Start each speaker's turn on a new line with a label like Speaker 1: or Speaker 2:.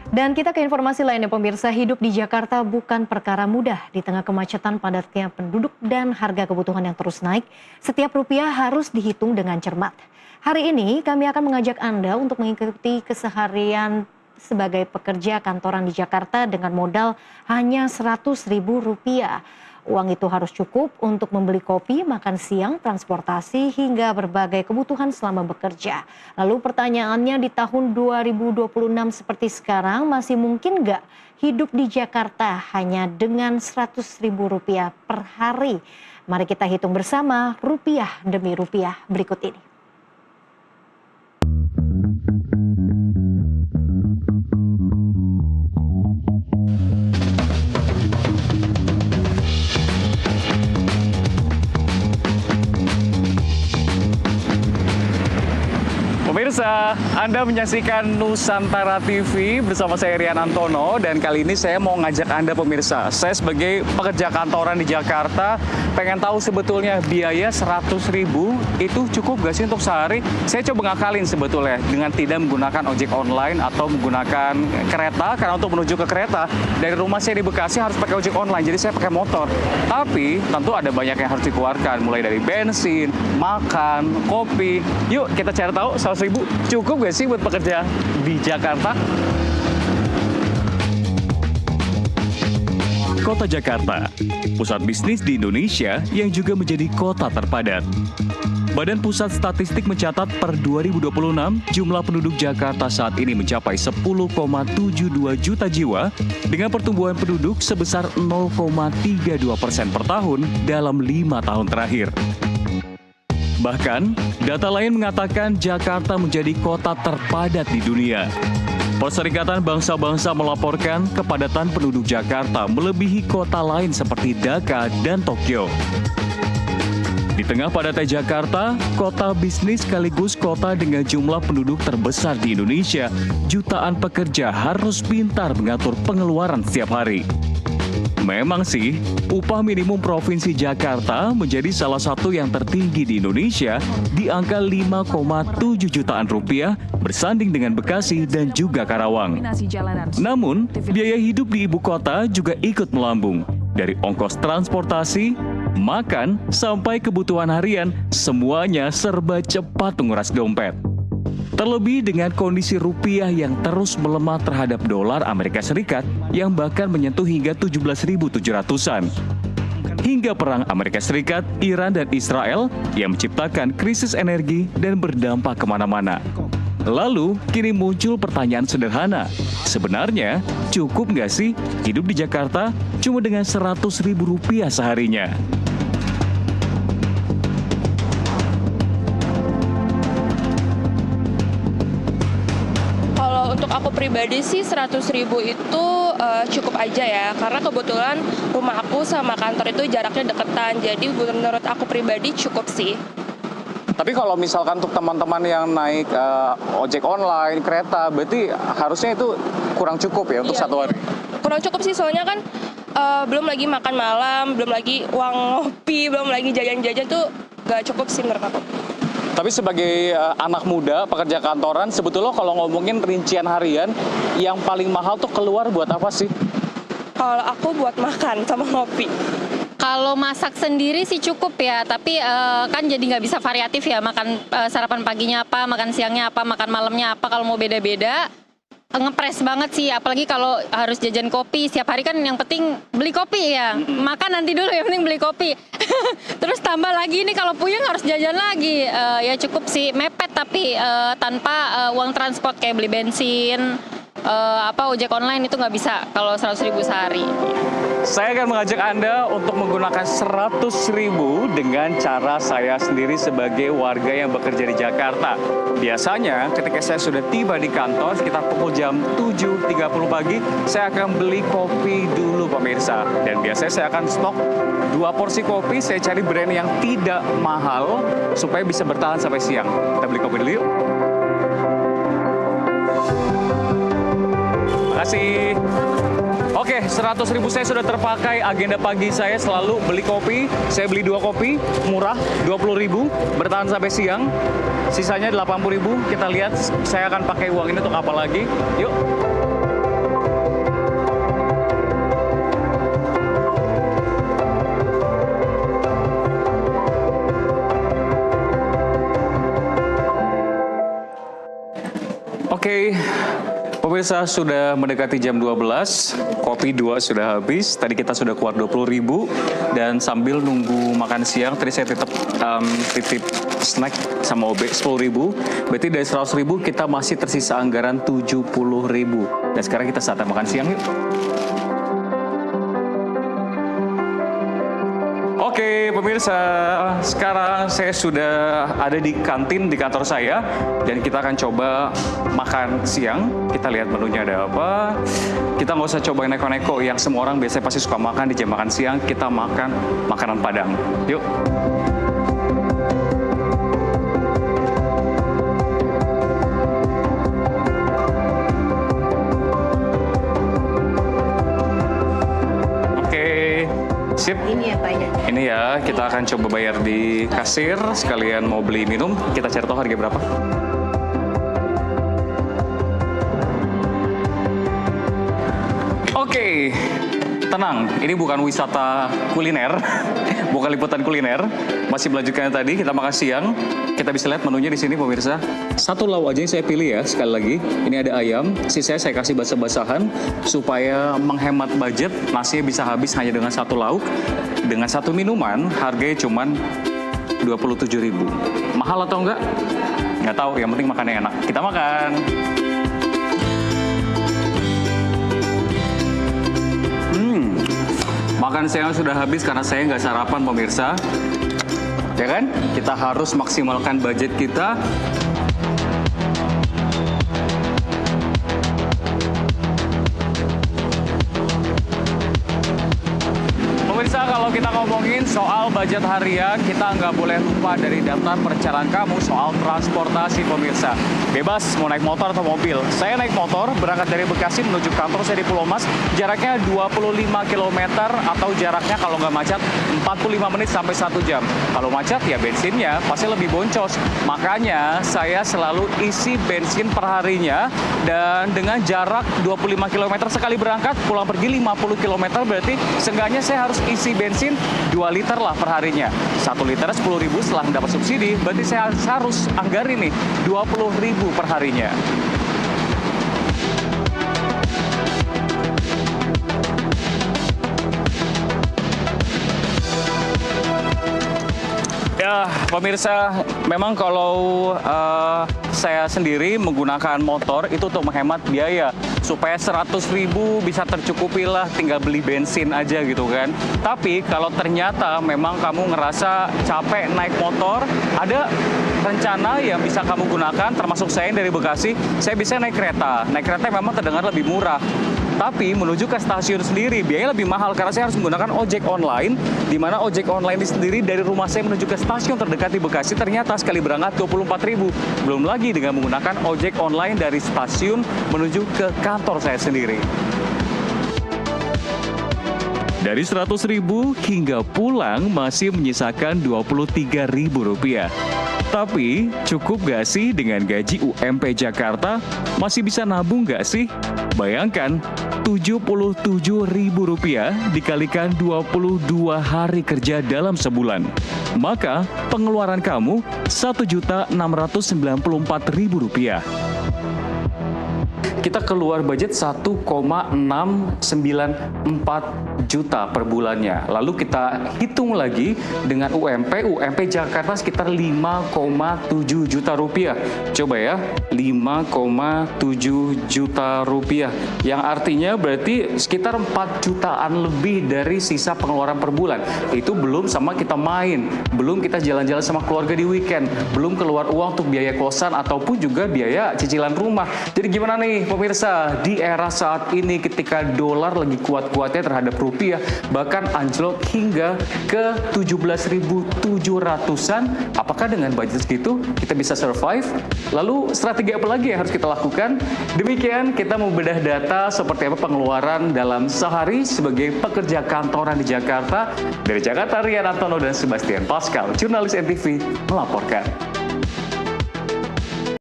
Speaker 1: Dan kita ke informasi lainnya pemirsa, hidup di Jakarta bukan perkara mudah. Di tengah kemacetan padatnya penduduk dan harga kebutuhan yang terus naik, setiap rupiah harus dihitung dengan cermat. Hari ini kami akan mengajak Anda untuk mengikuti keseharian sebagai pekerja kantoran di Jakarta dengan modal hanya Rp100.000. Uang itu harus cukup untuk membeli kopi, makan siang, transportasi, hingga berbagai kebutuhan selama bekerja. Lalu pertanyaannya, di tahun 2026 seperti sekarang, masih mungkin nggak hidup di Jakarta hanya dengan Rp100.000 per hari? Mari kita hitung bersama rupiah demi rupiah berikut ini.
Speaker 2: Pemirsa, Anda menyaksikan Nusantara TV bersama saya Rian Antono, dan kali ini saya mau ngajak Anda pemirsa. Saya sebagai pekerja kantoran di Jakarta pengen tahu sebetulnya biaya Rp100.000 itu cukup gak sih untuk sehari? Saya coba ngakalin sebetulnya dengan tidak menggunakan ojek online atau menggunakan kereta, karena untuk menuju ke kereta dari rumah saya di Bekasi harus pakai ojek online, jadi saya pakai motor. Tapi tentu ada banyak yang harus dikeluarkan, mulai dari bensin, makan, kopi. Yuk kita cari tahu Rp100.000 cukup gak sih buat pekerja di Jakarta? Kota Jakarta, pusat bisnis di Indonesia yang juga menjadi kota terpadat. Badan Pusat Statistik mencatat per 2026, jumlah penduduk Jakarta saat ini mencapai 10,72 juta jiwa dengan pertumbuhan penduduk sebesar 0,32% per tahun dalam 5 tahun terakhir. Bahkan, data lain mengatakan Jakarta menjadi kota terpadat di dunia. Perserikatan Bangsa-Bangsa melaporkan kepadatan penduduk Jakarta melebihi kota lain seperti Dhaka dan Tokyo. Di tengah padatnya Jakarta, kota bisnis sekaligus kota dengan jumlah penduduk terbesar di Indonesia, jutaan pekerja harus pintar mengatur pengeluaran setiap hari. Memang sih, upah minimum Provinsi Jakarta menjadi salah satu yang tertinggi di Indonesia di angka 5,7 jutaan rupiah bersanding dengan Bekasi dan juga Karawang. Namun, biaya hidup di ibu kota juga ikut melambung. Dari ongkos transportasi, makan, sampai kebutuhan harian, semuanya serba cepat menguras dompet. Terlebih dengan kondisi rupiah yang terus melemah terhadap dolar Amerika Serikat yang bahkan menyentuh hingga 17.700-an. Hingga perang Amerika Serikat, Iran, dan Israel yang menciptakan krisis energi dan berdampak kemana-mana. Lalu, kini muncul pertanyaan sederhana. Sebenarnya, cukup nggak sih hidup di Jakarta cuma dengan Rp100.000 seharinya?
Speaker 3: Untuk aku pribadi sih Rp100.000 itu cukup aja ya, karena kebetulan rumah aku sama kantor itu jaraknya deketan, jadi menurut aku pribadi cukup sih.
Speaker 2: Tapi kalau misalkan untuk teman-teman yang naik ojek online, kereta, berarti harusnya itu kurang cukup ya untuk satu hari?
Speaker 3: Kurang cukup sih, soalnya kan belum lagi makan malam, belum lagi uang ngopi, belum lagi jajan-jajan tuh gak cukup sih menurut aku.
Speaker 2: Tapi sebagai anak muda, pekerja kantoran, sebetulnya kalau ngomongin rincian harian, yang paling mahal tuh keluar buat apa sih?
Speaker 3: Kalau aku buat makan sama ngopi.
Speaker 4: Kalau masak sendiri sih cukup ya, tapi kan jadi nggak bisa variatif ya, makan sarapan paginya apa, makan siangnya apa, makan malamnya apa, kalau mau beda-beda. Ngepres banget sih, apalagi kalau harus jajan kopi setiap hari kan, yang penting beli kopi ya, makan nanti dulu, yang penting beli kopi. Terus tambah lagi ini kalau puyeng harus jajan lagi, ya cukup sih, mepet tapi tanpa uang transport kayak beli bensin, ojek online itu nggak bisa kalau Rp100.000 sehari.
Speaker 2: Saya akan mengajak Anda untuk menggunakan Rp100.000 dengan cara saya sendiri sebagai warga yang bekerja di Jakarta. Biasanya ketika saya sudah tiba di kantor sekitar pukul jam 7.30 pagi, saya akan beli kopi dulu pemirsa. Dan biasanya saya akan stok 2 porsi kopi, saya cari brand yang tidak mahal supaya bisa bertahan sampai siang. Kita beli kopi dulu yuk. Terima kasih. Oke, Rp100.000 saya sudah terpakai. Agenda pagi saya selalu beli kopi. Saya beli 2 kopi, murah, Rp20.000, bertahan sampai siang. Sisanya Rp80.000. Kita lihat saya akan pakai uang ini untuk apa lagi. Yuk. Oke, pemirsa, sudah mendekati jam 12, kopi 2 sudah habis, tadi kita sudah keluar 20.000, dan sambil nunggu makan siang, tadi saya titip snack sama OB 10.000, berarti dari 100.000 kita masih tersisa anggaran 70.000. Dan sekarang kita saatnya makan siang yuk. Oke, pemirsa, sekarang saya sudah ada di kantin di kantor saya dan kita akan coba makan siang. Kita lihat menunya ada apa. Kita nggak usah coba neko-neko yang semua orang biasanya pasti suka makan di jam makan siang. Kita makan makanan Padang. Yuk. Sip.
Speaker 1: Ini ya Pak ya?
Speaker 2: Ini ya, kita akan coba bayar di kasir, sekalian mau beli minum, kita cari tahu harga berapa. Oke, tenang, ini bukan wisata kuliner, bukan liputan kuliner. Masih melanjutkan tadi, kita makan siang. Kita bisa lihat menunya di sini, pemirsa. Satu lauk aja yang saya pilih ya, sekali lagi. Ini ada ayam, sisanya saya kasih basah-basahan supaya menghemat budget. Nasinya bisa habis hanya dengan satu lauk. Dengan satu minuman, harganya cuma 27.000. Mahal atau enggak? Nggak tahu, yang penting makannya enak. Kita makan. Makan siang sudah habis karena saya nggak sarapan, pemirsa. Ya kan? Kita harus maksimalkan budget kita. Pemirsa, kalau kita ngomongin soal budget harian, kita nggak boleh lupa dari daftar perencanaan kamu soal transportasi, pemirsa. Bebas mau naik motor atau mobil. Saya naik motor, berangkat dari Bekasi menuju kantor saya di Pulau Mas. Jaraknya 25 km atau jaraknya kalau nggak macet 45 menit sampai 1 jam. Kalau macet ya bensinnya pasti lebih boncos. Makanya saya selalu isi bensin per harinya. Dan dengan jarak 25 km sekali berangkat, pulang pergi 50 km berarti seenggaknya saya harus isi bensin 2 liter lah per harinya. 1 liter 10.000 setelah mendapat subsidi, berarti saya harus anggarin nih 20.000 per harinya. Ya, pemirsa, memang kalau saya sendiri menggunakan motor itu untuk menghemat biaya. Supaya 100.000 bisa tercukupi lah, tinggal beli bensin aja gitu kan. Tapi kalau ternyata memang kamu ngerasa capek naik motor, ada rencana yang bisa kamu gunakan, termasuk saya yang dari Bekasi, saya bisa naik kereta. Naik kereta memang terdengar lebih murah. Tapi menuju ke stasiun sendiri biaya lebih mahal karena saya harus menggunakan ojek online, di mana ojek online ini sendiri dari rumah saya menuju ke stasiun terdekat di Bekasi ternyata sekali berangkat 24.000. Belum lagi dengan menggunakan ojek online dari stasiun menuju ke kantor saya sendiri. Dari 100.000 hingga pulang masih menyisakan Rp23.000. Tapi cukup gak sih dengan gaji UMP Jakarta? Masih bisa nabung gak sih? Bayangkan Rp77.000 dikalikan 22 hari kerja dalam sebulan. Maka pengeluaran kamu Rp1.694.000. Kita keluar budget 1,694 juta per bulannya. Lalu kita hitung lagi dengan UMP Jakarta sekitar 5,7 juta rupiah. Coba ya, 5,7 juta rupiah. Yang artinya berarti sekitar 4 jutaan lebih dari sisa pengeluaran per bulan. Itu belum sama kita main, belum kita jalan-jalan sama keluarga di weekend, belum keluar uang untuk biaya kosan ataupun juga biaya cicilan rumah. Jadi gimana nih pemirsa, di era saat ini ketika dolar lagi kuat-kuatnya terhadap rupiah, bahkan anjlok hingga ke 17.700-an, apakah dengan budget segitu kita bisa survive? Lalu strategi apa lagi yang harus kita lakukan? Demikian kita membedah data seperti apa pengeluaran dalam sehari sebagai pekerja kantoran di Jakarta. Dari Jakarta, Rian Antono dan Sebastian Pascal, jurnalis NTV melaporkan.